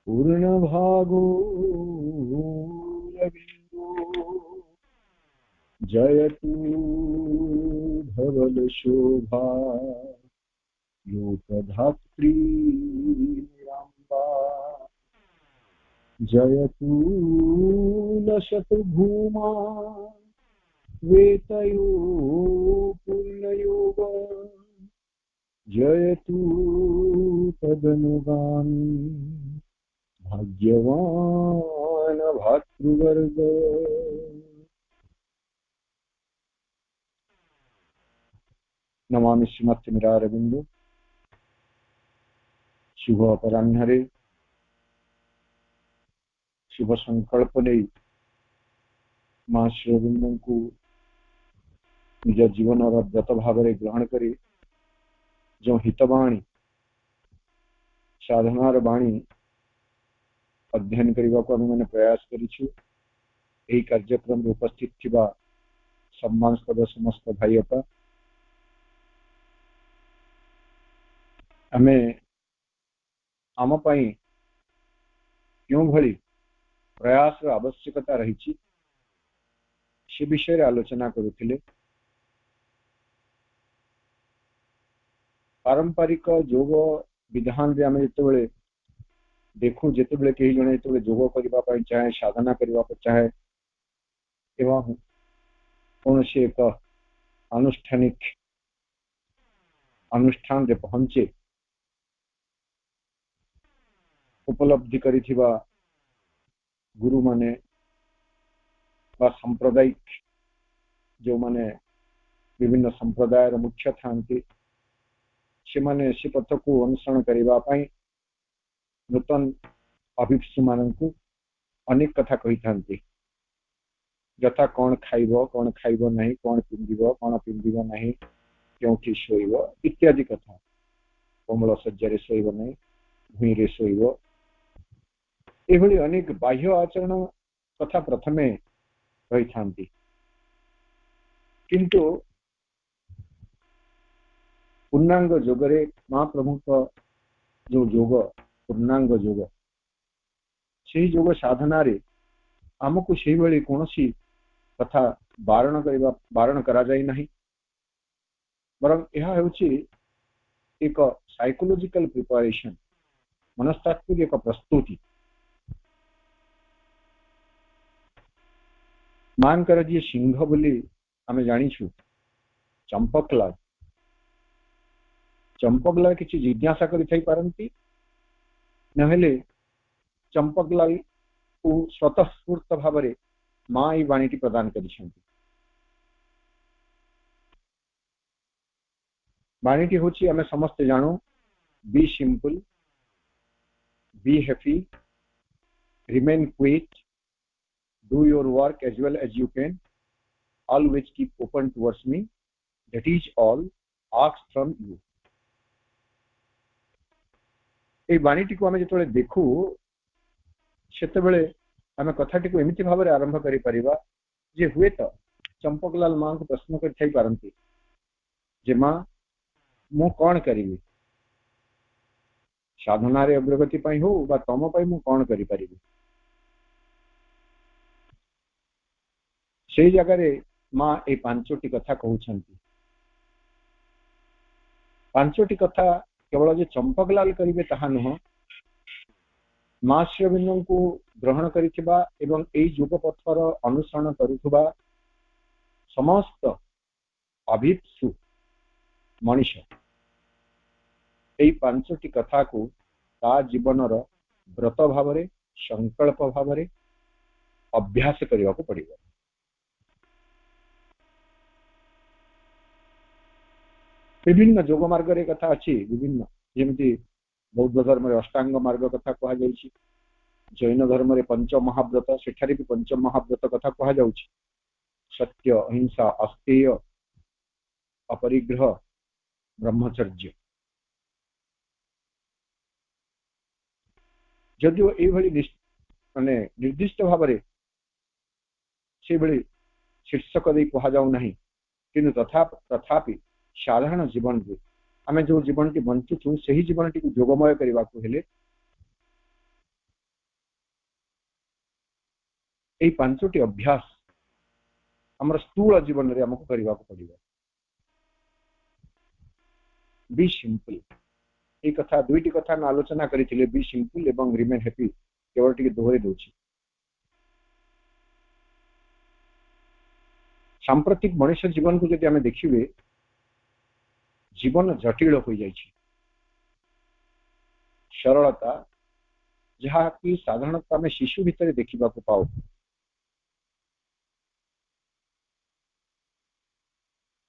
पूर्णभागो रविन्दो जयतु धवलशोभा लोकधात्री निराम्बा जयतु लसतु भूमा वेतयो पूर्णयोग जयतु तदनुगामी भाग्यवान भातृवर्ग। नमामि श्रीमत्समीरारविन्दो। शुभ अपराह्न शुभ संकल्प नहीं मां श्रीअरविंद को निज जीवन व्रत भाव ग्रहण कर जो हितवाणी साधनार बाणी अध्ययन करने को आम मैंने प्रयास करिछु। एही कार्यक्रम में उपस्थित थिबा सम्मानस्पद समस्त भाई अपा आमे आम पई क्यों भली प्रयास आवश्यकता रही से विषय आलोचना करुथिले। पारंपरिक योग विधान रे आमे जेतेबेले देखू जेतेबेले कई जने जेतेबेले योग करबा पई चाहे साधना करबा पई चाहे एवं कौनसी एक अनुष्ठानिक अनुष्ठान रे पहुंचे उपलब्धि करिथिबा गुरु माने बा सांप्रदायिक जो माने विभिन्न संप्रदाय मुख्य थांती से माने से पथ को अनुसरण करबा पई नूतन अभिप्सु माननकु अनेक कथा कही थांती यथा कौन खाइबो कौन खाइबो नहीं कौन पिंदिबो कौन पिंदिबो नहीं क्योंकि शोइबो इत्यादि कथा कोमल सज्जरे शोइबो नहीं भूई रे शोइबो एभली अनेक बाह्य आचरण कथा प्रथमे कही थांती किंतु पूर्णांग योगरे महाप्रभु जो योग पूर्णांग योग से योग साधना रे आमको से भाई कौन सी कथा बारण करा जाय नहीं बरं यह होची एक साइकोलॉजिकल प्रिपरेशन मनस्तात्विक एक प्रस्तुति मान कर जी सिंह बोली आमे जानिछु चंपकलाल चंपकलाल किसी जिज्ञासा करि थाई पारंती नहेले चंपकलाल को स्वतःस्फूर्त भाव में मां ई वाणीटी प्रदान करिसेंती। वाणीटी होची आमे समस्त जानो be simple be happy remain quiet do your work as well as you can always keep open towards me that is all ask from you। ए वाणीटी को आमे जेतोले देखू सेते बेले आमे कथाटी को एमिति भाव में आरंभ करि परिबा जे हुए तो चंपकलाल मां को प्रश्न कर थाई पारंती जे मां मु कोन करिवि साधना रे अग्रगति पई हो बा तम पई मु कोन करि परिबि से जगह रे मां ए पांचोटी कथा कहउछंती। पांचोटी कथा केवल जे चंपकलाल करिवे ताहा न मां श्रीअरविंद को ग्रहण करिथिबा एवं एई योग पथर अनुसरण करुथबा समस्त अभिप्सु मनीष एई पांचोटी कथा को ता जीवनर व्रत भाव रे संकल्प भाव रे अभ्यास करने को पड़ेगा। विभिन्न योग मार्ग रे कथा अच्छी विभिन्न जमी बौद्ध धर्म रे अष्टांग मार्ग कथा कह जाउछि जैन धर्म रे पंच महाव्रत सेठारे भी पंच महाव्रत कथा कह जाउछि सत्य अहिंसा अस्तेय अपरिग्रह ब्रह्मचर्य जदिओ एभली माने निर्दिष्ट भाव में से भली शीर्षक दे कह जाऊ नहीं किंतु तथापि साधारण जीवन रे आमे जो जीवन टी बंचुछु सही जीवन टी योगमय करबा को हेले यही पांचटी अभ्यास आमर स्थूल जीवन में आमको करने पड़ो। बी सिंपल ये कथा दुईटी कथा में आलोचना करी बी सिंपल एवं रिमेन हैप्पी केवल टिके दोहरे दूची। सांप्रतिक मनुष्य जीवन को जब आम देखिए जीवन जटिल हो जाइए। सरलता जहाँ कि साधारणतः आम शिशु भितर देखा पाओ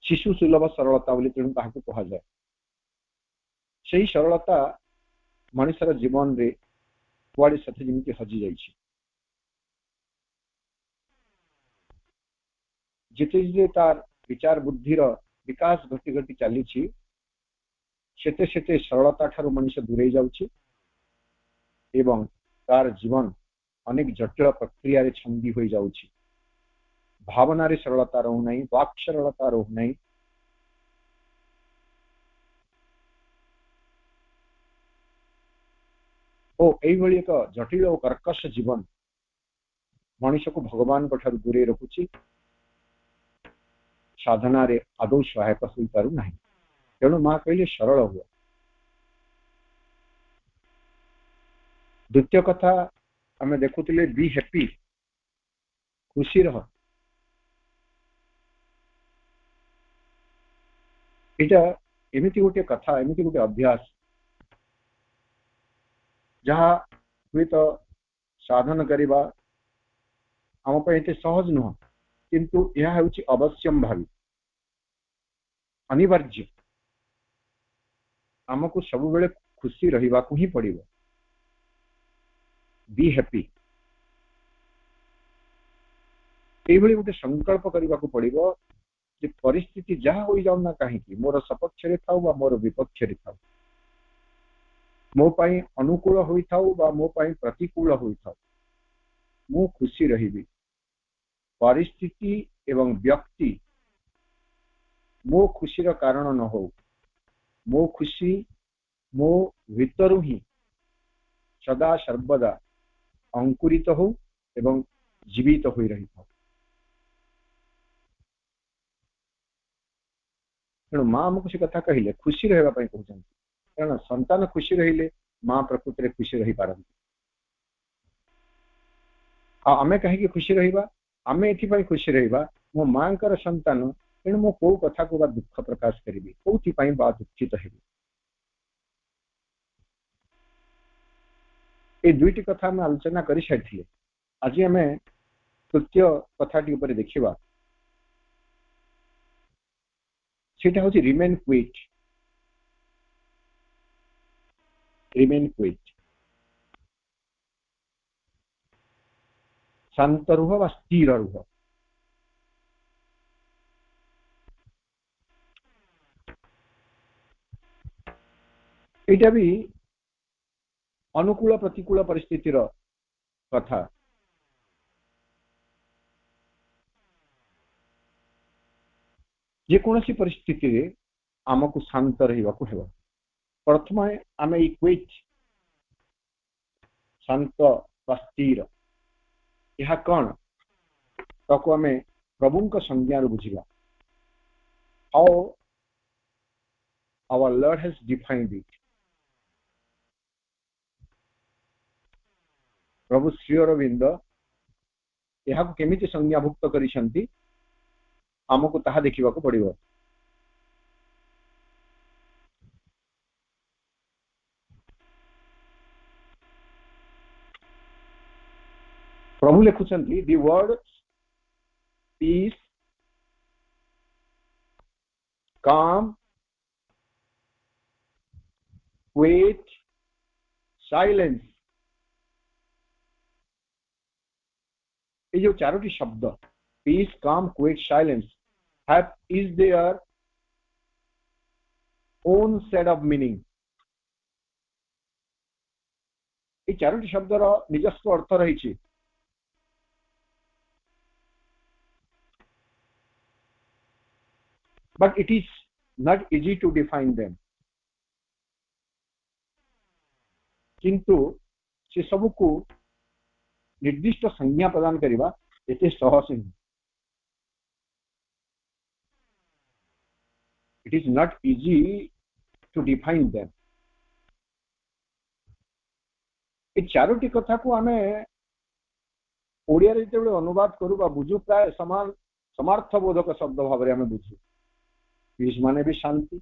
शिशु सुलभ सरलता बोली तेणु ताहाको कहा जाए। सही सरलता मनुष्यर जीवन रे कुआड़े साथे जेमिति हजि जाइछि। जिते जिते तार विचार बुद्धिर विकास घटी घटी चली सेते सेते सरलता ठारू मनुष्य दूरे जाउछि एवं तार जीवन अनेक जटिल प्रक्रिया रे छंदी हो जाउछि। भावना रे सरलता रहू नहीं, वाक सरलता रहू नहीं। ओ एई एक जटिल और कर्कश जीवन मनुष्य को भगवान को ठारू दूरे रखुछि। साधना रे आदौ सहायक हो पारु नहीं। तेणु माँ कहले सरल हुआ। द्वितीय कथा आम देखुले बी हैप्पी खुशी रह। इटा एमिति गोटे कथा एमिति गोटे अभ्यास जहाँ हुए तो साधन करवा आम पे सहज नुह किंतु यह हूँ अवश्यम भावी अनिवार्य। आमको सब बेले खुशी रहिबा को ही पड़िबो। बी हैप्पी एभली गोटे संकल्प करने को पड़िबो जे परिस्थिति जहाँ हो जाऊ ना कहीं मोर सपक्ष रे थाउ बा मोर विपक्ष रे थाउ, मो पाई अनुकूल होई थाउ बा मो पाई प्रतिकूल होई थाउ, मु खुशी रहिबी। परिस्थिति एवं व्यक्ति मो खुशीर कारण न हो, मो खुशी मो भीतरु ही सदा सर्वदा अंकुरित हो एवं जीवित हो रही था। तेणु माँ आमको से कथा कहले खुशी रहा कहते कारण संतान खुशी रहिले माँ प्रकृति में खुशी रही पारती। आमे कहीं खुशी रहिबा आमे एथि खुशी रहिबा मो माँ कर संतान तेणु मो कौ कथा को बा दुख प्रकाश करी कौथि बा दुखित हेबी। ये दुईटी कथा आम आलोचना कर सारी। आज आम तृतीय कथाटी ऊपर देखिबा सेटा होची रिमेन क्विट। रिमेन क्विट शांत रुह बा स्थिर रुह। एटा भी अनुकूल प्रतिकूल परिस्थितिर कथा। जेकोसी परिस्थिति रे आमको शांत रहिबा को हेबो। प्रथम आम क्विट शांत बा स्थिर यह कौन ताको आम प्रभु संज्ञा बुझा। How our lord has defined it. प्रभु श्री अरविंद यह केमिति संज्ञाभुक्त करिसेंती आमको ताहा देखिबा को पड़िबो। प्रभु लिखुचंती the word peace calm quiet silence ये जो चारोटी शब्द peace calm quiet silence have is their own set of meaning. ये चारोटी शब्दर निजस्व अर्थ रही। But it is not easy to define them. किंतु से सबको निर्दिष्ट संज्ञा प्रदान करवा एते सहज नहीं। It is not easy to define them. ए चारोटी कथा को आमे ओडिया रे जेते अनुवाद करू बा बुझू प्राय समान समार्थबोधक शब्द भाव रे आमे बुझू। पीस माने भी शांति,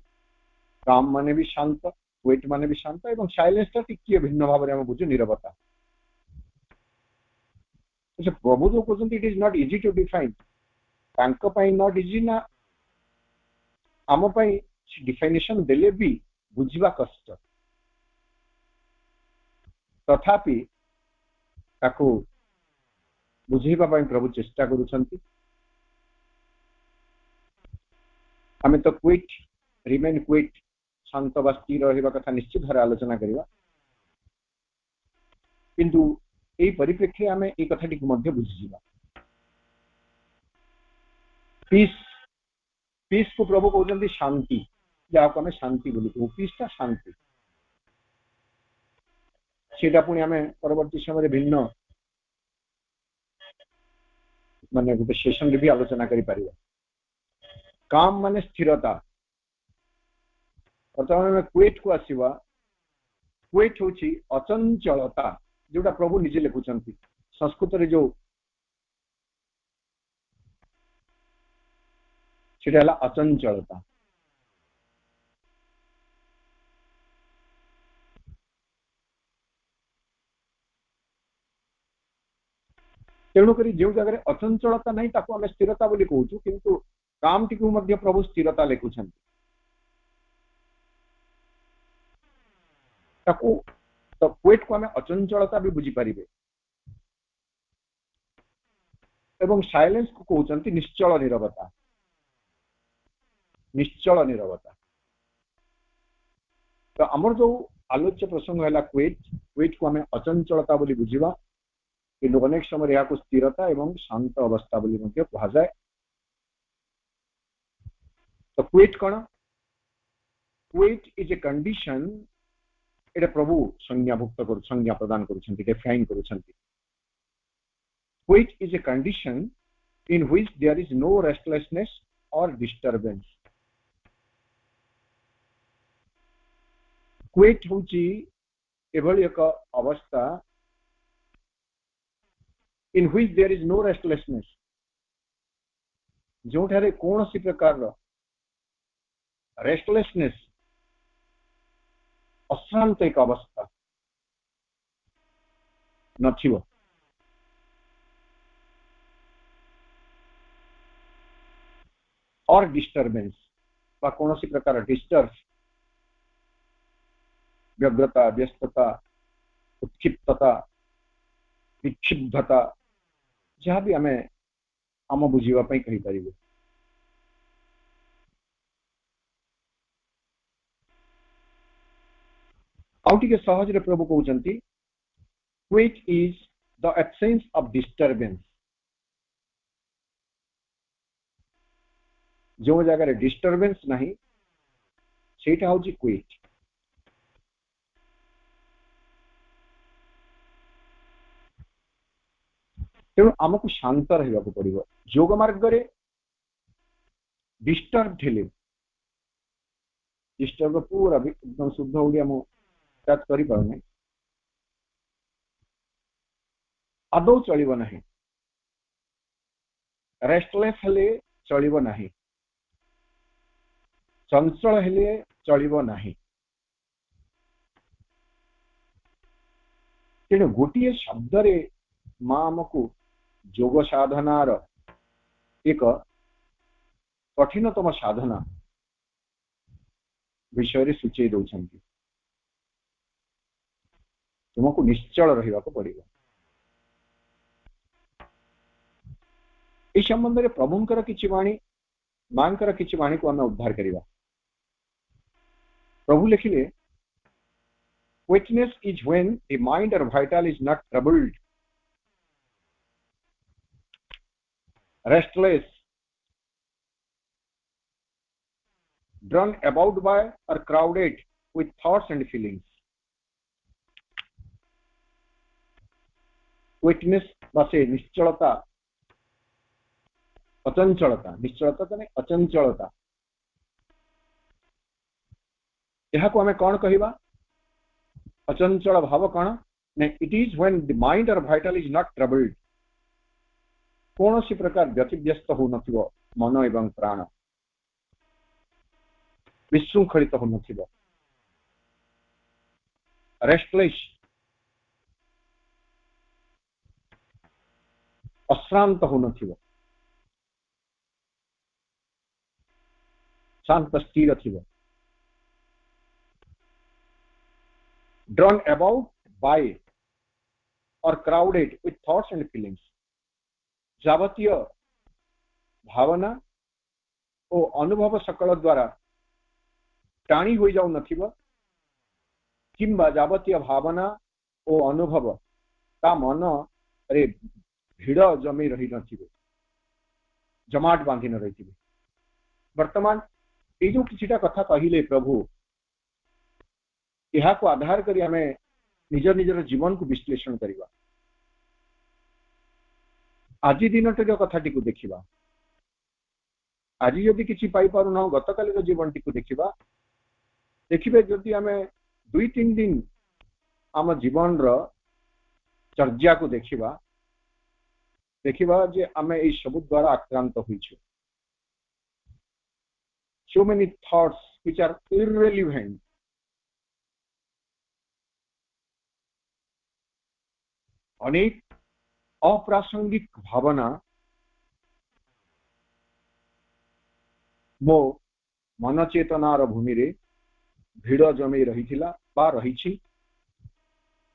काम माने भी शांत, वेट माने भी शांत एवं साइलेंस टा टिके भिन्न भाव रे आमे बुझू नीरवता। अच्छा प्रभु जो कहते it is not easy to define, तांको पई नॉट इजी ना आम पई डिफाइनेशन देले भी बुझिबा कष्ट, तथापि ताको बुझेबा पई प्रभु चेष्टा करूछंती। आमे तो क्विट रिमेन क्विट शांत बा स्थिर रहबा कथा निश्चित भारे आलोचना करिवा, किंतु एई परिप्रेक्षी आमे ए कथाटी को मध्य बुझिजिबा। पीस पीस को प्रभु कहउछंती शांति, जाको आमे शांति बोली कहू। पीस ता शांति, सेटा पुणी आमे परवर्ती समय भिन्न माने गोटे सेशन रे भी आलोचना करि परिबा। काम माने स्थिरता, वर्तमान में क्वेट को आसीबा। क्वेट होची अचंचलता, जोटा प्रभु निजे लिखुचंती। संस्कृत रे जो सेटा हला अचंचलता। तेणु करी जो जगह अचंचलता नहीं ताको आमे स्थिरता बोली कहूछु, किंतु काम टिकु मध्य प्रभु स्थिरता लिखुछंती। ताको तो क्वेट को आमे अचंचलता भी बुझी परिबे एवं साइलेंस को कहउचंती निश्चल नीरवता। निश्चल नीरवता तो हमर जो आलोच्य प्रसंग है क्वेट, क्वेट को आमे अचंचलता बोली बुझिबा, कि अनेक समय यहाँ को स्थिरता एवं शांत अवस्था बोली मध्य कहा जाए। तो क्वेट कौन? क्वेट इज ए कंडीशन, एटा प्रभु संज्ञाभुक्त कर संज्ञा प्रदान करूछंती, डिफाइन करूछंती। Quiet is a condition in which there is no restlessness or disturbance. Quiet होची एभली एक अवस्था in which there is no restlessness, जो ठारे कौन सी प्रकार रेस्टलेसनेस अशांत एक अवस्था नथिबो। और डिस्टर्बेंस बा कौन सी प्रकार डिस्टर्ब, व्यग्रता, व्यस्तता, उत्क्षिप्तता, विक्षिब्धता, जहाँ भी आमे आम बुझीबा पई कहि परिबे। आउटी के सहज रे प्रभु कहउचंती quiet is the absence of disturbance. जो जगह रे डिस्टर्बेंस नहीं सेटा होची क्वेट। तेणु आमको शांत रहिबा को पड़िबो। योग मार्ग रे डिस्टर्ब हेले, डिस्टर्ब पूरा भी एकदम शुद्ध हो गया, मो कैच करि पाउने आदौ चलिबो नहीं। रेस्टलेस हेले चलिबो नहीं, चंचल हेले चलिबो नहीं। तेणु गोटे शब्द रे मां आमको योग साधनार एक कठिनतम साधना विषय रे सूचय दउछंती। तुमको निश्चल रहिबा को पड़िबो। ए संबंध रे प्रभुंकर किछि वाणी, मांकर किछि वाणी को आमे उद्धार करिबा। प्रभु लिखिले witness is when the mind or vital is not troubled, restless, drawn about by or crowded with thoughts and feelings. Quickness बा से निश्चलता अचंचलता निश्चलता तो नहीं अचंचलता यह को हमें कौन कहबा अचंचल भाव कौन ने it is when the mind or vital is not troubled कौन सी प्रकार व्यतिव्यस्त हो नथिबो मन एवं प्राण विशृंखलित हो नथिबो रेस्टलेस अश्रांत हो नथिबो शांत स्थिर थिबो drawn about by or crowded with thoughts and feelings जावतीय भावना और अनुभव सकल द्वारा टाणी हो जाऊ नथिबो किंबा जावतीय भावना और अनुभव ता मन अरे भिड़ जमी रही नथिबे जमाट बांधी न रही वर्तमान ये जो किछिटा कथा कहिले प्रभु यह को आधार करी हमें निज निजर जीवन को विश्लेषण करिबा आज दिन जो कथाटी को देखिबा आज यदि किछि पाई पारु न गतकाली जीवन टी को देखिबा देखिबे जदि हमें 2-3 दिन आम जीवन रो चर्या को देखिबा देखिबा जे आमे ए सब द्वारा आक्रांत होइछु so many thoughts which are irrelevant अनेक अप्रासंगिक भावना मो मन चेतनार भूमि रे भिड़ जमी रही बा रही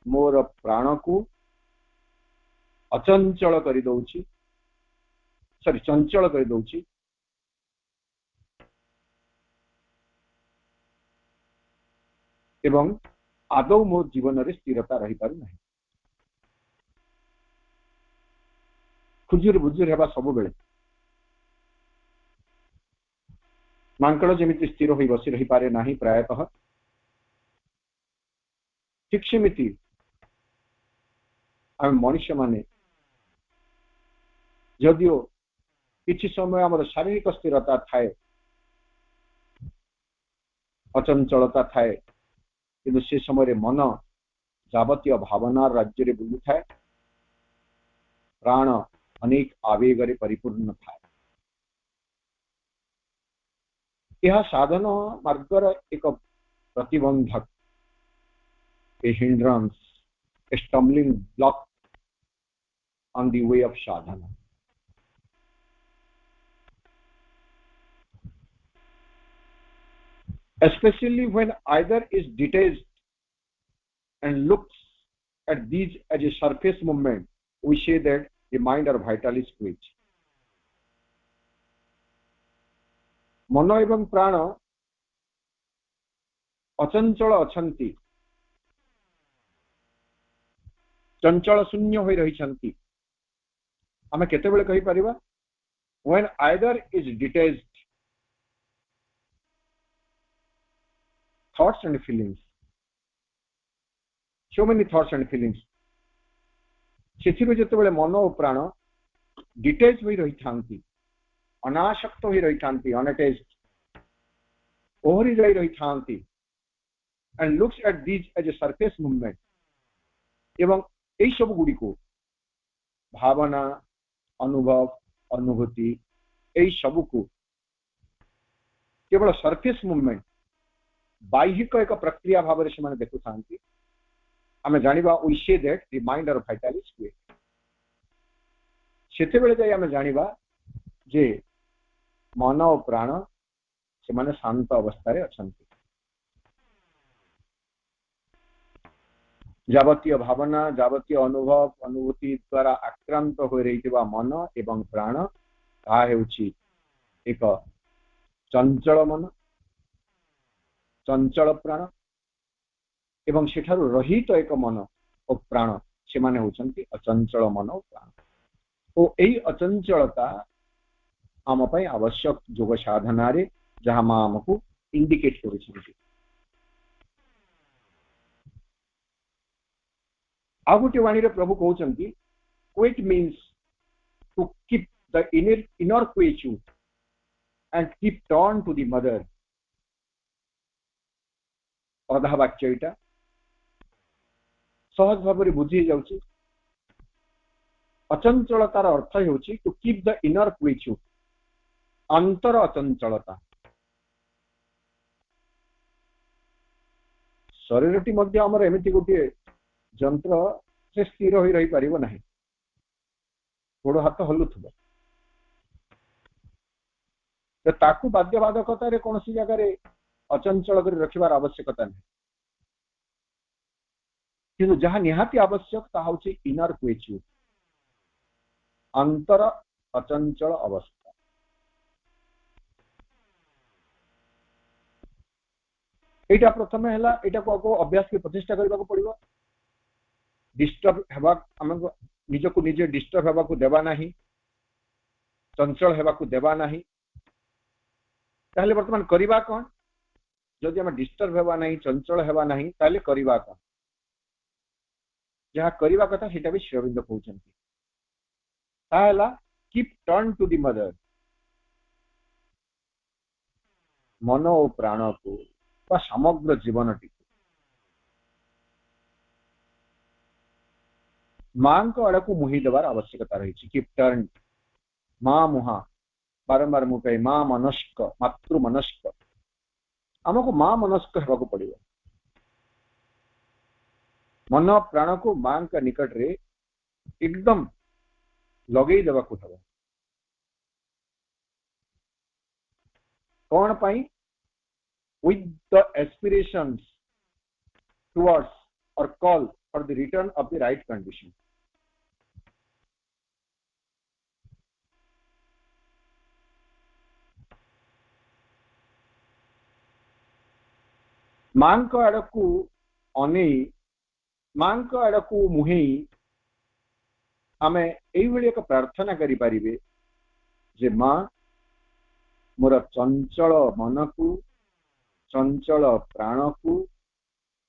मोर प्राण को अचंचल कर दउछि सॉरी चंचल कर दउछि एवं आदौ मो जीवन रे स्थिरता रही पारु नहीं खुजुर बुजुर हेबा सब बेले मांकड़ जमिति स्थिर होई बसी रही पारे नाही प्रायतः ठीक सेमिति आम मनुष्य माने जदियो किछि समय हमर शारीरिक स्थिरता थाए अचंचलता थाए किंतु से समय मन जावतीय भावना राज्य रे बुलु थाए प्राण अनेक आवेग रे परिपूर्ण थाए यह साधन मार्गर एक प्रतिबंधक a hindrance a stumbling block on the way of sadhana especially when either is detached and looks at these as a surface movement we say that the mind or vital is weak मन एवं प्राण अचंचल अछंती चंचल शून्य हो रही छंती आमे केते बेले कहि परिबा when either is detached thoughts and feelings so many thoughts and feelings सेथिरो जेते बेले मन और प्राण डिटेच होई रही थांती अनासक्त होई रही थांती अनअटैच्ड ओहरी जाई रही थांती and looks at these as a surface movement एवं এই सब गुडी को भावना अनुभव अनुभूति এই सब को केवल सरफेस मूवमेंट बाह्यिक एक प्रक्रिया भाव रे से माने देखु थांती आमे जानिबा we see that the mind or vital is weak सेते बेले जाई आमे जानिबा जे मन और प्राण से माने शांत अवस्था रे अछंती जावतीय भावना जावतीय अनुभव अनुभूति द्वारा आक्रांत हो रही मन एवं प्राण ता हेउछि एक चंचल मन चंचल प्राण एवं सेठारु रहित एक मन और प्राण से माने होचंती अचंचल मन और प्राण तो एई अचंचलता आम पई आवश्यक योग साधना रे जहां मा हमकु इंडिकेट करिछि आ गोटे वाणी रे प्रभु कहउचंती Quit means to keep the inner quietude and keep turn to the mother. अधा वाक्य एटा सहज भाव बुझी जाउची। अचंचलतार अर्थ हेउची टू कीप द इनर क्विच्यूड, अंतर अचंचलता। शरीरटी मध्य हमर एमिति गोटे यंत्र से स्थिर होई रही परिबो नाही, गोड़ हाथ हलुथबो, तो ताकू बाध्यबाधकता रे कोनसी जगह रे अचंचल कर रखिबार आवश्यकता नहीं, किंतु जहाँ निहाती आवश्यक ता होची इनर क्विच्यूड, अंतर अचंचल अवस्था। एटा प्रथम हैला, एटा को अभ्यास के प्रतिष्ठा करबा को पड़िबो। डिस्टर्ब हेबा हमको निज को निजे डिस्टर्ब हेबा को देबा नाही, चंचल हेबा को देबा नाही। ताहले वर्तमान करिबा कोन? जदि हम डिस्टर्ब हेबा नाही, चंचल हेबा नाही, ताहले करिबा कोन? जहाँ करिबा कथा सेटा भी श्री अरविंद कहउछन्ति, ताहला keep turn to the mother. मन और प्राण को बा समग्र जीवनटी मां को आड़ को मुही देवार आवश्यकता रही। कीप टर्न, मां मुहा बारंबार मुहे, मां मनस्क, मातृ मनस्क। आमको मां मनस्क हेबा को पड़िबो। मन प्राण को मां का निकट रे एकदम लगे देवा को हबो। कौन पाई? with the aspirations towards or call for the return of the right condition. मां को आड़कू अने मां को आड़कू मुहे आमे एई भली एक प्रार्थना करि परिबे जे मां मोर चंचल मन को, चंचल प्राण को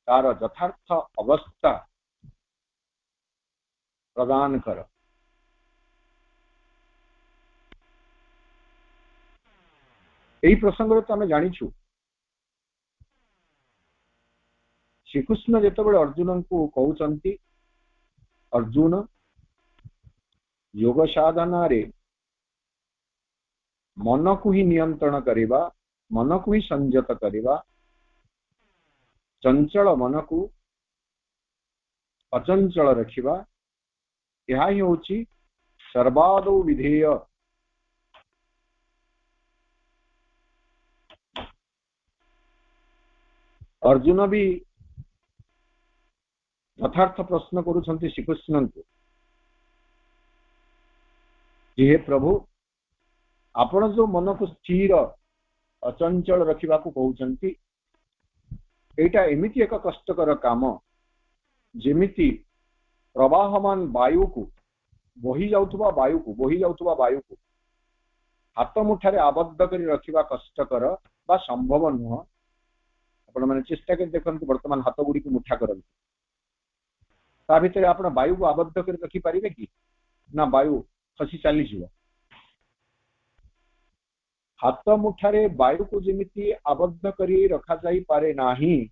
तार यथार्थ अवस्था प्रदान कर। यही प्रसंग तो आम जानिछु, श्रीकृष्ण जेतबेले अर्जुन को कहउचंती, अर्जुन योग साधना रे मन को ही नियंत्रण करिबा, मन को ही संयत करिबा, चंचल मन को अचंचल रखिबा, यह ही होची सर्वादौ विधेय। अर्जुन भी यथार्थ प्रश्न करुछंती श्रीकृष्ण को, हे प्रभु आपण जो मन को स्थिर अचंचल रखिबा को कहउचंती, एटा एमिति एक कष्टकर काम जेमिति प्रवाहमान वायु को बोही जाउथबा वायु को हाथ मुठारे आबद्ध करी रखिबा कष्टकर बा संभव नुह। आपण माने चेष्टा कर देखंतु, वर्तमान हाथ गुडी को मुठा करंतु, ता भितर आपण वायु को आबद्ध करी रखि पारिबे कि ना? वायु खसी चली जीव। हाथ मुठारे वायु को जेमिति आबद्ध करी रखा जाई पारे नाही,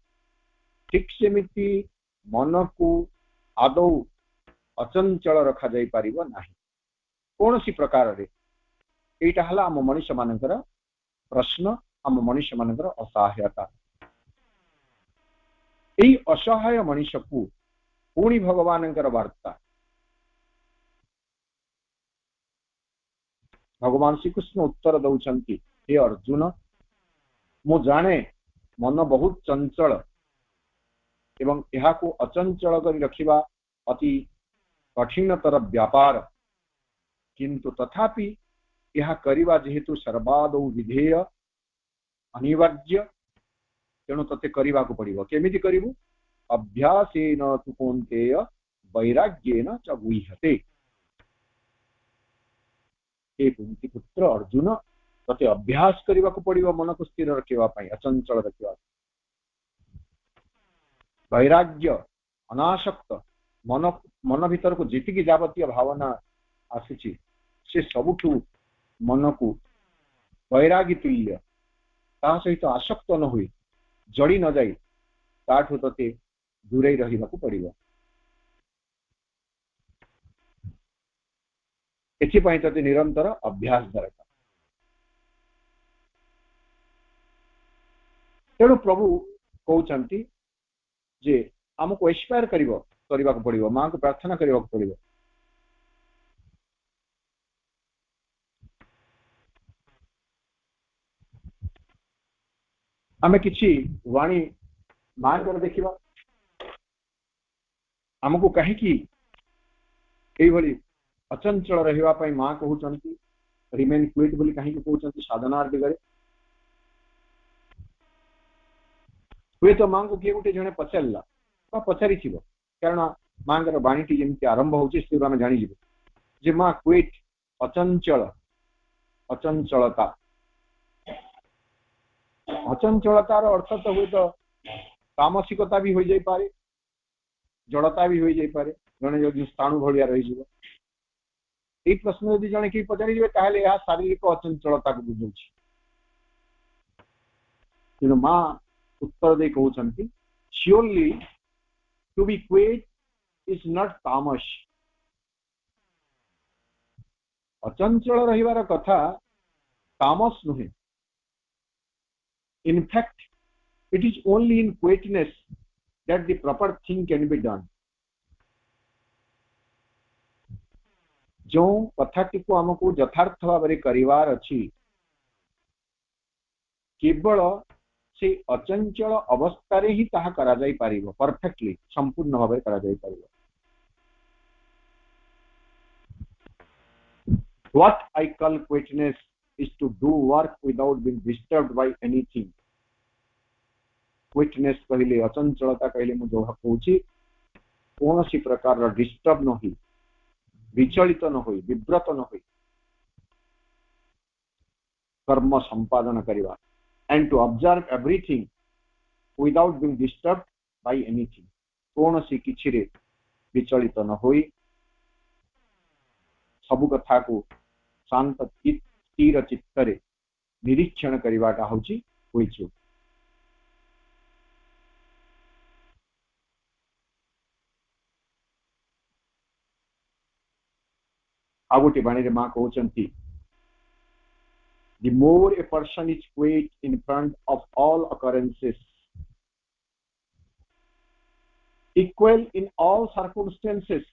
ठीक सेमिति मन को आदौ अचंचल रखा जाई पारिबो नाही कौन सी प्रकार रे। एटा हला आम मनुष्य मानकर प्रश्न, आम मनुष्य मानकर असहायता। एई असहाय मनुष्य को पुणी भगवानकर वार्ता। भगवान श्रीकृष्ण उत्तर दौचंती, हे अर्जुन मु जाने मन बहुत चंचल एवं यहा को अचंचल करी रखिबा अति कठिनतर व्यापार, किंतु तथापि यह करिबा जेहेतु सर्वादौ विधेय अनिवार्य, तेणु तते करिबा को पड़िबो। केमिति करिबु? अभ्यासेन तु कौन्तेय वैराग्येन च गुह्यते। हे कुंती पुत्र अर्जुन, तते अभ्यास करिबा को पड़िबो मन को स्थिर रखिबा पई, अचंचल रखिबा। वैराग्य, अनासक्त, मन मन भीतर को जीतिकी जावतीय भावना आसी से सबुठू मन को वैरागी तुल्य ता सहित आसक्त न हुई जड़ी न जाई ताठू तते दूरे रहिबा को पड़िबो। एथिपाई तते निरंतर अभ्यास दरकार। तेणु प्रभु कहउचंती जे हमको एस्पायर करबा को पड़िबो, मां को प्रार्थना करबा को पड़िबो। आमे किछि वाणी मां कर देखिबा हमको कहीं कि एई भली अचंचल रहिबा पई मां कहउचंती रिमेन क्विट बोली कहीं कि कहउचंती साधना दिगरे। हुए तो मां को किए गोटे जने पचारला बा पचारि थिबो, कारण मां कर बाणीटी जेमति आरंभ होउची से आमे जानि जिवो जे मां क्विट अचंचल अचंचलता। अचंचलतार अर्थ तो हुए तो तामसिकता भी हो जाई पारे, जड़ता भी हो जाई पारे, जने जो स्थाणु भलिया रही जिवो। ए प्रश्न यदि जने कि पचारि जिवे ताहले या शारीरिक अचंचलता को बुझौछि। तेणु मां उत्तर दे कहउछंती surely to be quiet is not tamas. अचंचल रहिबार कथा तामस नुहे। In fact, it is only in quietness that the proper thing can be done. जो कथाटी को हमको यथार्थ भाव में करिवार अछि केवल से अचंचल अवस्था रे ही ताहा करा जाई पारिबो, परफेक्टली संपूर्ण भाव में करा जाई पारिबो। What I call quietness is to do work without being disturbed by anything. क्विटनेस कहले अचंचलता कहले मु जो कहूची कौन सी प्रकार डिस्टर्ब न होई, विचलित न होई, विव्रत न होई कर्म संपादन करिवा and to observe everything without being disturbed by anything. कौन सी किछि रे विचलित न होई सब कथा को शांत स्थिर चित्तरे निरीक्षण करिवाटा होची होइछु। आगोटी बाणी रे मां कहउचंती the more a person is quiet in front of all occurrences, equal in all circumstances,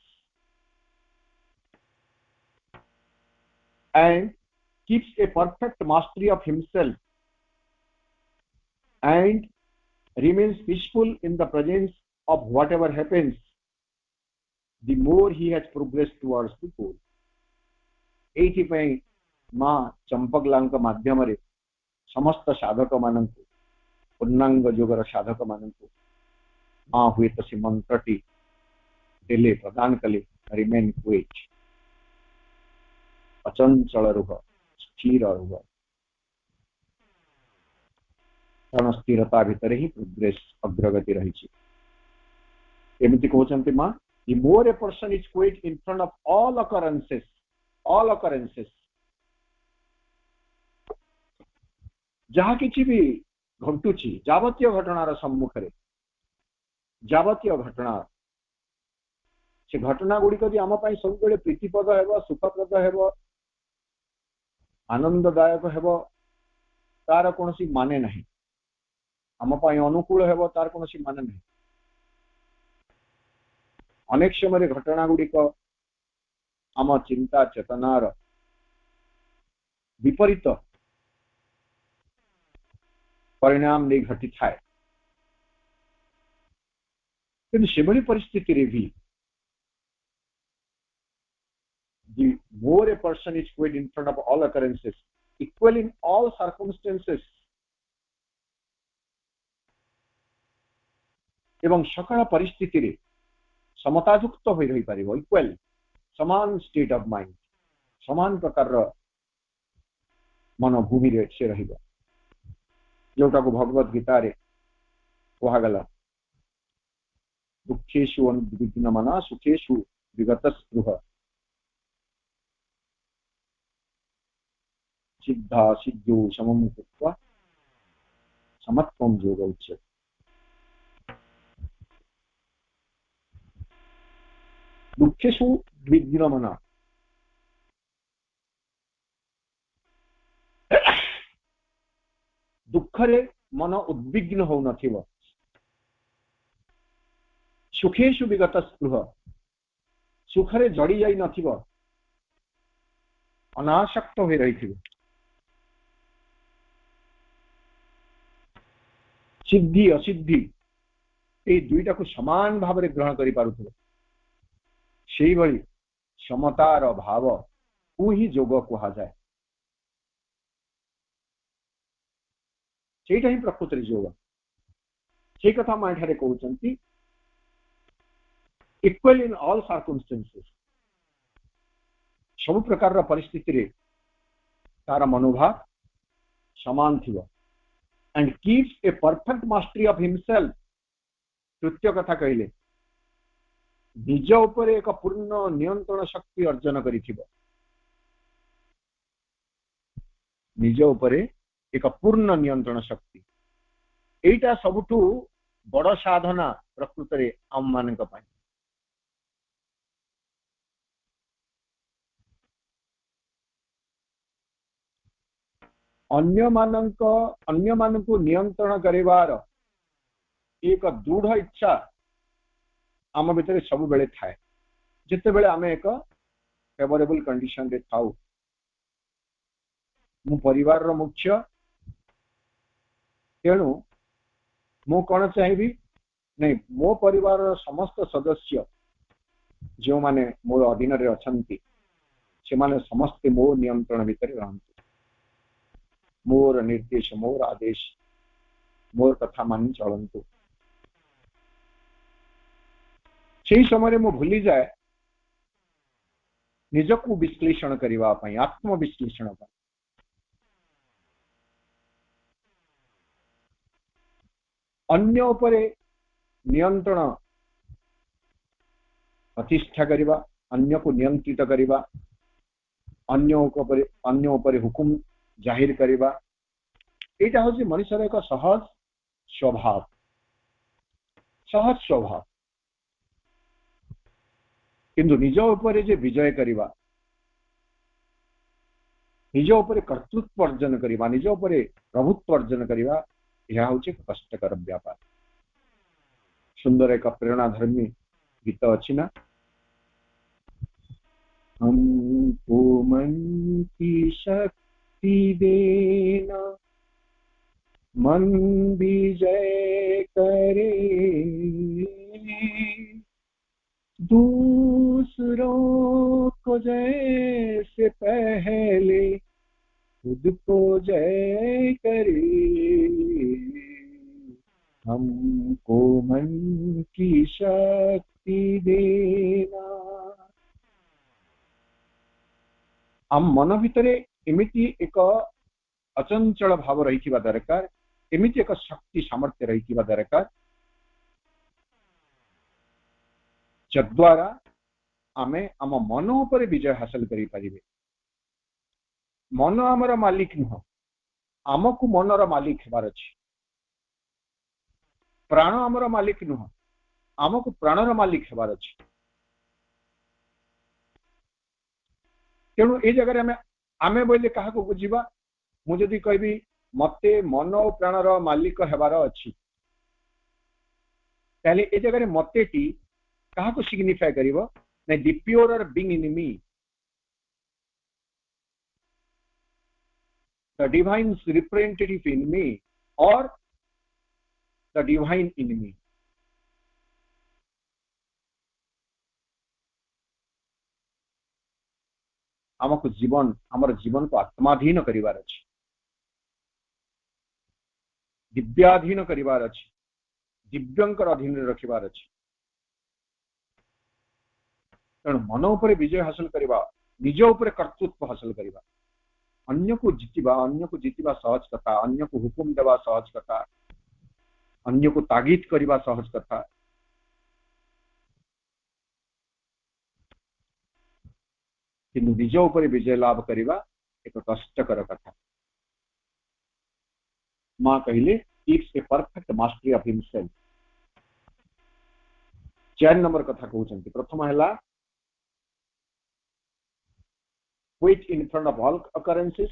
and keeps a perfect mastery of himself and remains peaceful in the presence of whatever happens, the more he has progressed towards the goal. एथि पई मां चंपकलांक माध्यम रे समस्त साधक मानक पूर्णांग योगर साधक मानक मां हुए तो से मंत्रटी देले प्रदान कले रिमेन क्विट, अचंचल रुह, स्थिर रुह। कारण स्थिरता भीतर ही प्रोग्रेस अग्रगति रही छी। एमिति कहउचंती मां the more a person is quiet in front of all occurrences जहाँ किछि भी घटुछि जावतीय घटनार सम्मुख रे जावतीय घटना से घटना गुड़ी को आम सब बेले प्रीतिपद हेबो, सुखप्रद हेबो, आनंददायक हेबो तार कोनोसी माने नहीं, आम अनुकूल हेबो तार कोनोसी माने नहीं। अनेक समय घटना गुड़ी को आम चिंता चेतनार विपरीत परिणाम नहीं घटी थाए। किंतु सेभली परिस्थिति रे भी the more a person is quiet in front of all occurrences, equal in all circumstances, एवं सकल परिस्थिति रे समतायुक्त होई रही पारिबो, इक्वल समान स्टेट ऑफ माइंड, समान प्रकार मनोभूमि रे से रहिबो। जोटा को भगवत गीता रे कहा गला दुःखेषु अनुद्विग्नमनः सुखेषु विगतस्पृहः सिद्धा सिद्ध्यौ समं कृत्वा समत्वं योग उच्यते। दुःखेषु उद्विग्नमनः, दुःखरे मन उद्विग्न हो नथिब, सुखेषु विगतस्पृह, सुखरे जड़ी जाई नथिब, अनासक्त हो रही, सिद्धि असिद्धि ये दुईटा को समान भाव में ग्रहण करि पारुथिबे, सेही भली समतार भाव को ही योग कहा जाए, सेटा ही प्रकृति योग। से कथा मैं एठारे कहउचंती इक्वल इन ऑल सर्कमस्टेंसेस, सब प्रकार परिस्थिति रे तार मनोभाव समान थिबो and keeps a perfect mastery of himself. तृतीय कथा कहले निज उपर एक पूर्ण नियंत्रण शक्ति अर्जन करिथिबो, निज उपर एक पूर्ण नियंत्रण शक्ति, एटा सबुठु बड़ साधना प्रकृत रे आम मानक पाई। अन्य मानक नियंत्रण करिवार एक दृढ़ इच्छा आम भितर सब बेले थाए, जिते बेले आमे एक फेवरेबल कंडीशन रे थाउ। मु परिवार रो मुख्य, तेणु मु कौन चाहिए नहीं मो परिवार समस्त सदस्य जो माने मोर अधीन रे अछंती से माने समस्त मो नियंत्रण भितर रहंतु, मोर निर्देश मोर आदेश मोर कथा मान चलंतु। से समय मु भूली जाए निजकु विश्लेषण करबा पई, आत्म विश्लेषण पई। अन्य उपरे नियंत्रण प्रतिष्ठा करबा, अन्य को नियंत्रित करबा, अन्य उपरे हुकुम जाहिर करबा, एटा होची मनुष्यर एक सहज स्वभाव, सहज स्वभाव। किंतु निज उपरे जे विजय करबा, निज उपरे कर्तृत्व अर्जन करबा, निज उपरे प्रभुत्व अर्जन करबा, यह हूँ कष्टकर व्यापार। सुंदर एक प्रेरणाधर्मी गीत अच्छी ना, हमको मन की शक्ति देना, मन विजय करे, दूसरों को जैसे पहले खुद को जय करे, हमको मन की शक्ति देना। आम मन भितरे एमिति एक अचंचल भाव रही दरकार, एमिति एक शक्ति सामर्थ्य रही दरकार, जद्वारा आमे आम मन उपर विजय हासिल करि परिबे। मन आमर मालिक नुह, आमको मनर मालिक हेबार अछि। प्राण आमर मालिक नुह, आमको प्राणर मालिक हेबार अछि। तेणु ए जगह आमे आमे बोले क्या बुझा, मुझे जदि कहबी मते मन और प्राणर मालिक हेबार अछि, ताले ए जगह मतेटी क्या सिग्निफाई करिवो ना, the pure being in me, the divine representative in me or the divine in me। आमको जीवन आमर जीवन को आत्माधीन करिवार अछि, दिव्याधीन करिवार अछि, दिव्यंकर अधीन रखिवार अछि। तेणु मन उपर विजय हासिल करिवा, निज उपर कर्तृत्व हासिल करिवा, अन्य को जीतिबा सहज कथा, अन्य को हुकुम देवा सहज कथा, अन्य को तागीद करवा सहज कथा, किंतु निज ऊपर विजय लाभ करवा एक कष्टकर कथा। माँ कहले keeps a perfect mastery of himself. 4 number कथा कहते प्रथम है quiet in front of all occurrences,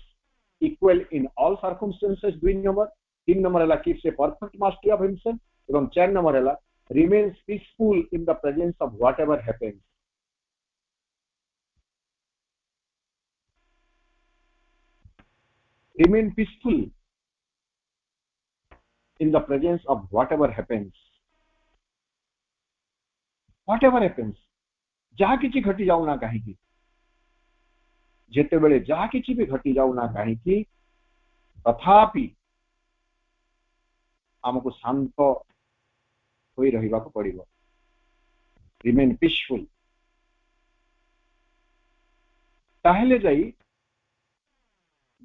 equal in all circumstances 2 number. 3 number है keeps a perfect mastery of himself एवं 4 नंबर है remains peaceful in the presence of whatever happens. Remain peaceful in the presence of whatever happens। whatever happens जहा किछि घटी जाऊ ना कहीं जेते बेले जहा किछि भी घटी जाऊ ना कहीं तथापि हमको शांत होई रहिबा को पड़िबो। रिमेन पीसफुल ताहले जाई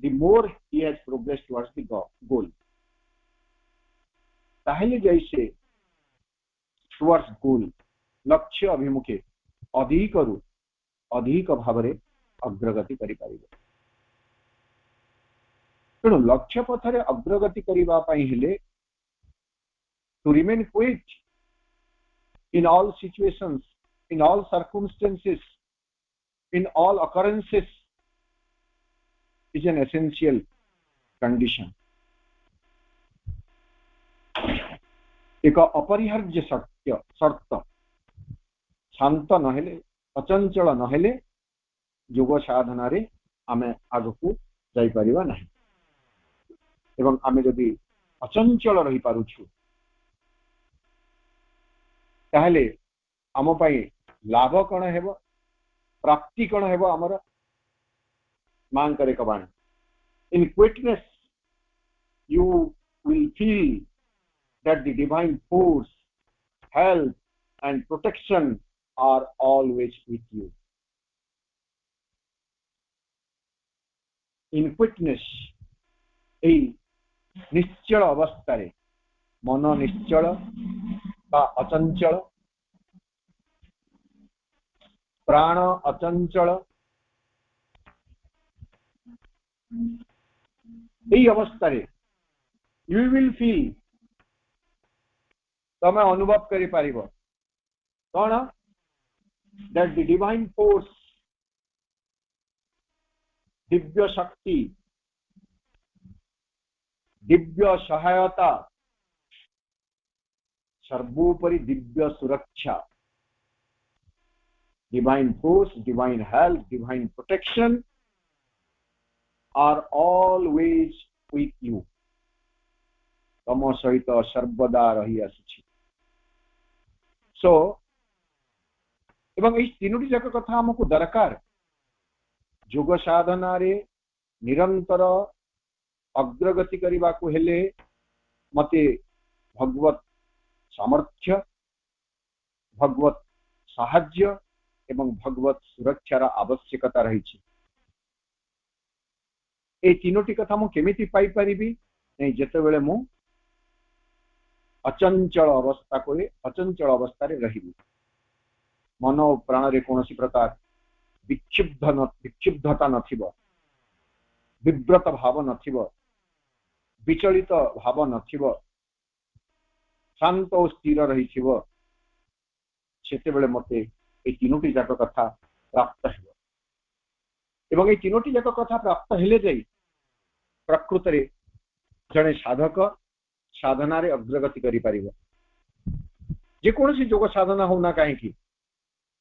the more he has progressed towards the goal, ताहले जाई से towards goal लक्ष्य अभिमुखे अधिक रु अधिक भाव में अग्रगति करि परिबो। तेणु लक्ष्य पथरे अग्रगति करिबा पई हेले to remain quiet in all situations, in all circumstances, in all occurrences is an essential condition। एक अपरिहार्य शर्त शांत नहेले अचंचल नहेले योग साधना रे आमे आगकू जाई परिबा नाही। एवं आमे जदि अचंचल रही पारुछु ताहले आम पई लाभ कण हेबो, प्राप्ति कण हेबो हमर मांग करे कबाण। इन क्विटनेस you will feel that the divine force, help and protection are always with you। in quitness ए निश्चल अवस्था रे मन निश्चल बा अचंचल, प्राण अचंचल, ए अवस्था रे you will feel तमे अनुभव करि पारिबो कोन that the divine force, Divya शक्ति, दिव्य सहायता, सर्वोपरि दिव्य सुरक्षा, divine force, divine help, divine protection are always with you। तम सहित सर्वदा रही आसी। सो एवं इस तीनोटी जाक कथा हमको दरकार। योग साधना रे निरंतर अग्रगति करबा को हेले मते भगवत सामर्थ्य, भगवत साहाय्य एवं भगवत सुरक्षार आवश्यकता रही। ए तीनोटी कथा मु केमिति पाई परिबी नहीं जेते बेले मु अचंचल अवस्था को अचंचल अवस्था रे रहिबी। मन और प्राण रे कोनोसी प्रकार विक्षुब्धता नथिबो, विव्रत भाव नथिबो, विचलित भाव नथिबो, शांत और स्थिर रहिथिबो। सेते बेले मते ए तीनोटी जाक कथा प्राप्त हेबो। एवं ए तीनोटी जाक कथा प्राप्त हेले जाई प्रकृत रे जने साधक साधना रे अग्रगति करि परिबो। जे कोनोसी योग साधना होना काहेकि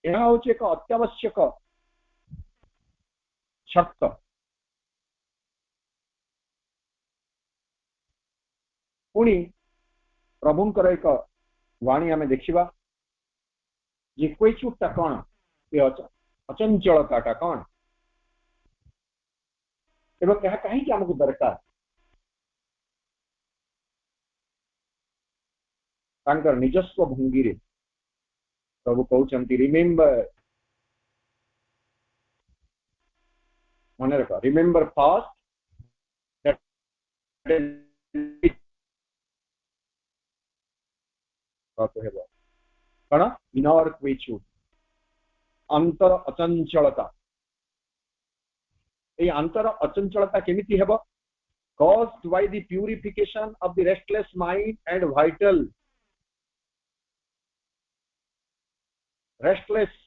यह होचे एक अत्यावश्यक शर्त। पुणी प्रभुंकर एक वाणी आमे देखिबा जे क्वेचुटा कौन ये अचंचलता कौन एवं यह कहीं हमको दरकार। तांकर निजस्व भंगी रे प्रभु कहउचंती रिमेंबर, मन रख, रिमेंबर फास्ट कण इनर क्वेचुड अंतर अचंचलता ए अंतर अचंचलता केमिति हेबो caused by the purification of the restless mind and vital restless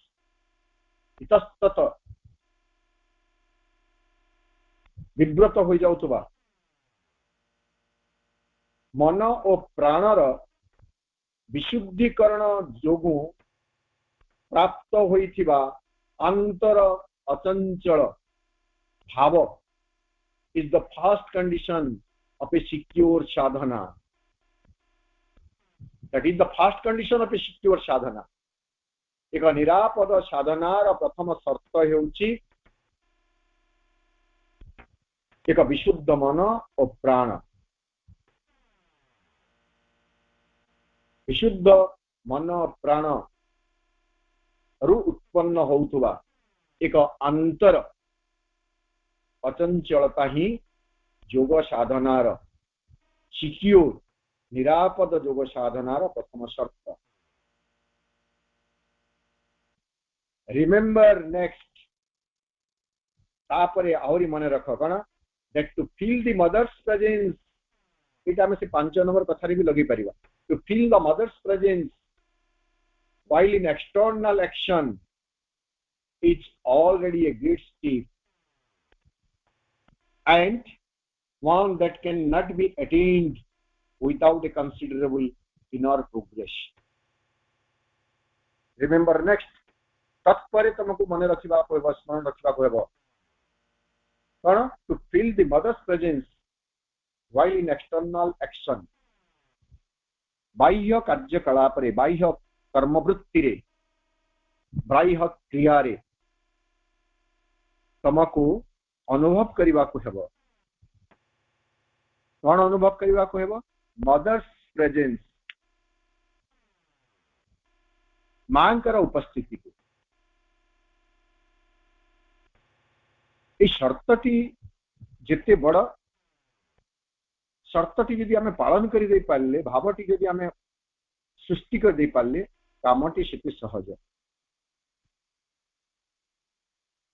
इतस्तत विव्रत हो जाउतबा मन और प्राणर विशुद्धीकरण जोगु प्राप्त होइथिबा अंतर अचंचल भाव is the first condition of a secure sadhana. That is the first condition of a secure sadhana. एक निरापद साधनार प्रथम शर्त हेउची एक विशुद्ध मन और प्राण। विशुद्ध मन और प्राण रु उत्पन्न होउथुबा एक अंतर अचंचलता ही योग साधनार सिक्योर निरापद योग साधनार प्रथम शर्त। रिमेंबर नेक्स्ट तापरे आउरी मने रख कण that to feel the mother's presence इटा में से 5 नंबर कथारी भी लगी परिबा to feel the mother's presence while in external action it's already a great step and one that cannot be attained without a considerable inner progress. Remember next तत्परे तुमको मन रखिबा को हेबो स्मरण रखिबा को हेबो कण to feel the mother's presence while in external action बाह्य कार्यकलाप रे बाह्य कर्मवृत्ति रे बाह्य क्रिया रे तुमको अनुभव करबा को हेबो कौन अनुभव करबा को हेबो मदर्स प्रेजेंस मांकर उपस्थिति को ए शर्तटी जेते बड़ शर्तटी यदि आमे पालन करि दे पाले भावटी यदि आमे सृष्टि कर दे पाले कामटी सेते सहज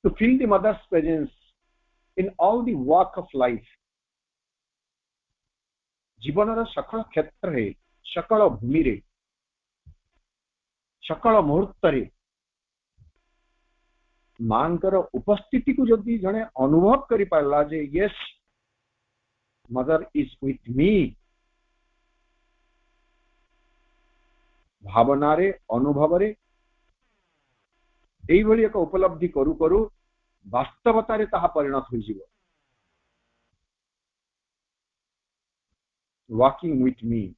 to feel the mother's presence in all the walk of life जीवनर सकल क्षेत्र रे सकल भूमि रे सकल मुहूर्त रे मांकर उपस्थिति को जदि जने अनुभव करि पाला जे yes mother is with me भावना रे अनुभव रे एई भली एक उपलब्धि करू करू वास्तवता रे ताहा परिणत हो जीव walking with me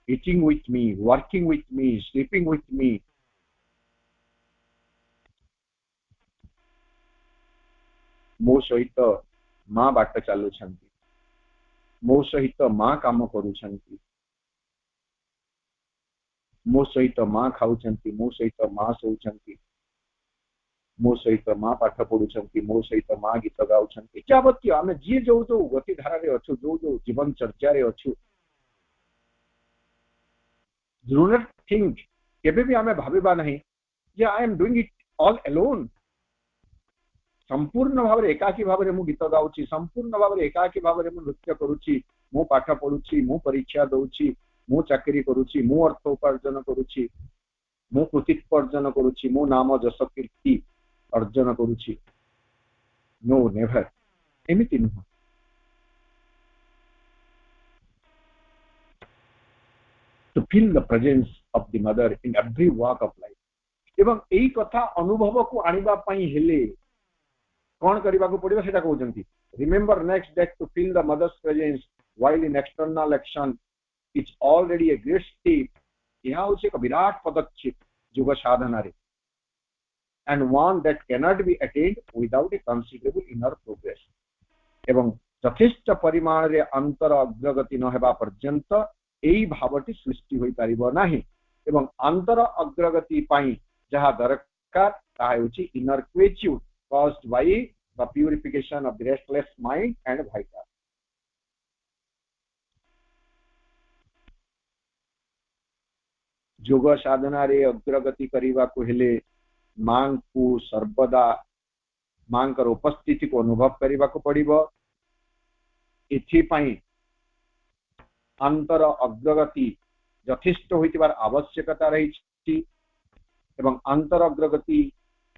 eating with me working with me sleeping with me मो सहित मां बाट चालू छंती मो सहित मां काम करू छंती मो सहित मां खाऊ छंती मो सहित मां सोऊ छंती मो सहित मां पाठ पढ़ु छंती मो सहित मां गीत गाउ छंती जावती आमे जी जो जो गति धारा रे अछु जो जो जीवन चर्चा रे अछु डू नॉट थिंक केबे भी आमे भाबिबा नहीं जे I am doing it all alone संपूर्ण भाव रे एकाकी भाव रे मु गीत गाउची संपूर्ण भाव रे एकाकी भाव रे मु नृत्य करूची मु पाठ पढ़ुची मु परीक्षा दउची मु चाकरी करूची मु अर्थ उपार्जन करूची मु कृतित्व अर्जन करूची मु नाम जस कीर्ति अर्जन करूची नो नेवर एमिति नुह to feel the presence of the mother in every walk of life एवं एई कथा अनुभव को आनिबा पई हेले कोन करबा को पड़िबो सेटा कहउचंती remember next that to feel the mother's presence while in external action it's already a great step यह होचे एक विराट पदक्षेप योग साधना रे and one that cannot be attained without a considerable inner progress एवं यथेष्ट परिमाण रे अंतर अग्रगति न हेबा पर्यंत एई भावटी सृष्टि होई परिबो नाही एवं अंतर अग्रगति पई जहा दरकार ता हेउची inner क्वेच्यूड caused by the purification of the restless mind and vital योग साधना रे अग्रगति करिबा को हेले मां को सर्वदा मांकर उपस्थिति को अनुभव करने को पड़िबो। एथिपाई अंतर अग्रगति यथेष्ट होइतिबार आवश्यकता रही एवं अंतर अग्रगति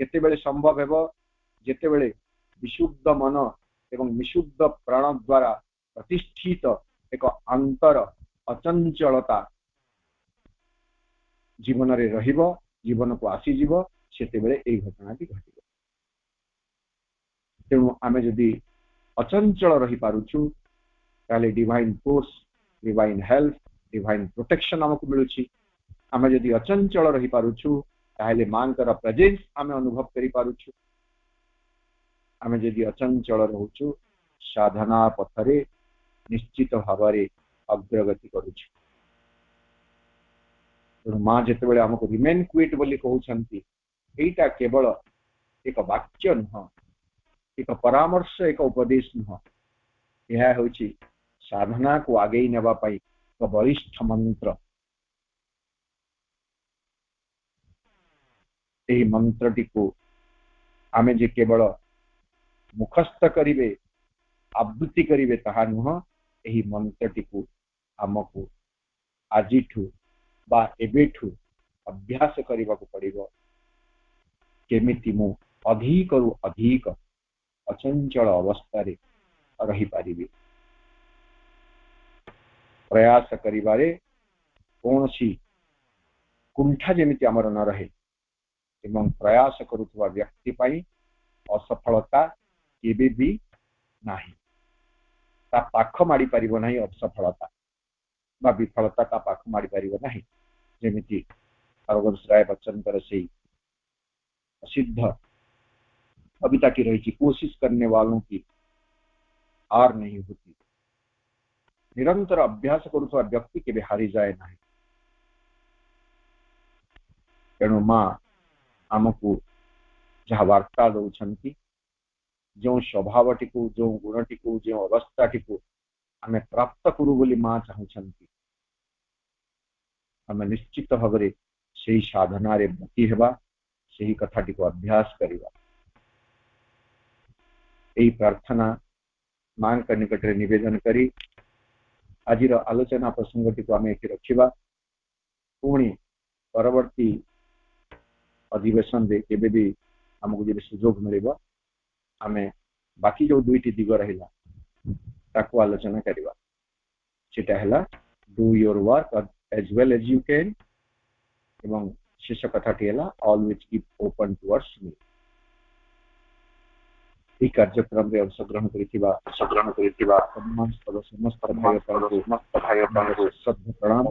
केतेबेले संभव हेबो जेतेबेले विशुद्ध मन एवं विशुद्ध प्राण द्वारा प्रतिष्ठित एक अंतर अचंचलता जीवन रे रहिबो, जीवन को आसीजिबो, सेतेबेले एई घटनाटी घटिबो। तेणु आमे जदि अचंचल रही पारुछु ताले divine force, divine health, divine protection हमको मिलुछि। आमे जदि अचंचल रही पारुछु ताले मांकर प्रेजेंस आमे अनुभव करि पारुछु। आमे जदि अचंचल रहउछु साधना पथरे निश्चित भावरे अग्रगति करुछु। तेणु माँ जितेबाला आमको रिमेन क्विट बोली कहउछंती, एटा केवल एक वाक्य नुह, एक परामर्श, एक उपदेश नुह, यह होछि साधना को आगे नेबा पाई एक बलिष्ठ मंत्र। एही मंत्रटी को आमे जे केवल मुखस्थ करिवे, आवृत्ति करिवे ताहा नुह, एही मंत्रटी को आमको आजिठु बा एबेठु अभ्यास करने को पड़िबो। केमिति मु अधिकरु अधिक अचंचल अवस्था रे रही पारिबे। प्रयास करिबारे कोनसी कुंठा जेमिति हमर न रहे एवं प्रयास करुवा व्यक्ति पाई असफलता केबे भी नाही, ता पाख मारी पारिबो नाही। असफलता बा विफलता ता पाख मारी पारिबो नाही। जेमिति हरवंश राय बच्चन कर से प्रसिद्ध कविता की रही, कोशिश करने वालों की हार नहीं होती। निरंतर अभ्यास करुवा व्यक्ति केबे हारी जाए नाही। तेणु माँ आमको जहाँ वार्ता दौरान जो स्वभावटी को, जो गुणटी को, जो अवस्थाटी को आमे प्राप्त करू बोली माँ चाहूछंती, आमे निश्चित भाव में से साधना रे ब्रती हेबा, से कथाटी को अभ्यास करिबा। एही प्रार्थना मां का निकट रे निवेदन करी आजिर आलोचना प्रसंगटी को आमे एठी रखिबा। पुणी परवर्ती अधिवेशन रे केबे भी हमको जे सुजोग मिलिबा, आमे बाकी जो दुईटी दिग रहिला ताको आलोचना करिबा। सेटा हला do your work as well as you can एवं शेष कथाटी हला always keep open towards me. এই কার্যক্রমে অংশগ্রহণ করিଥିବା সমস্ত ভাই ও শ্রদ্ধা প্রণাম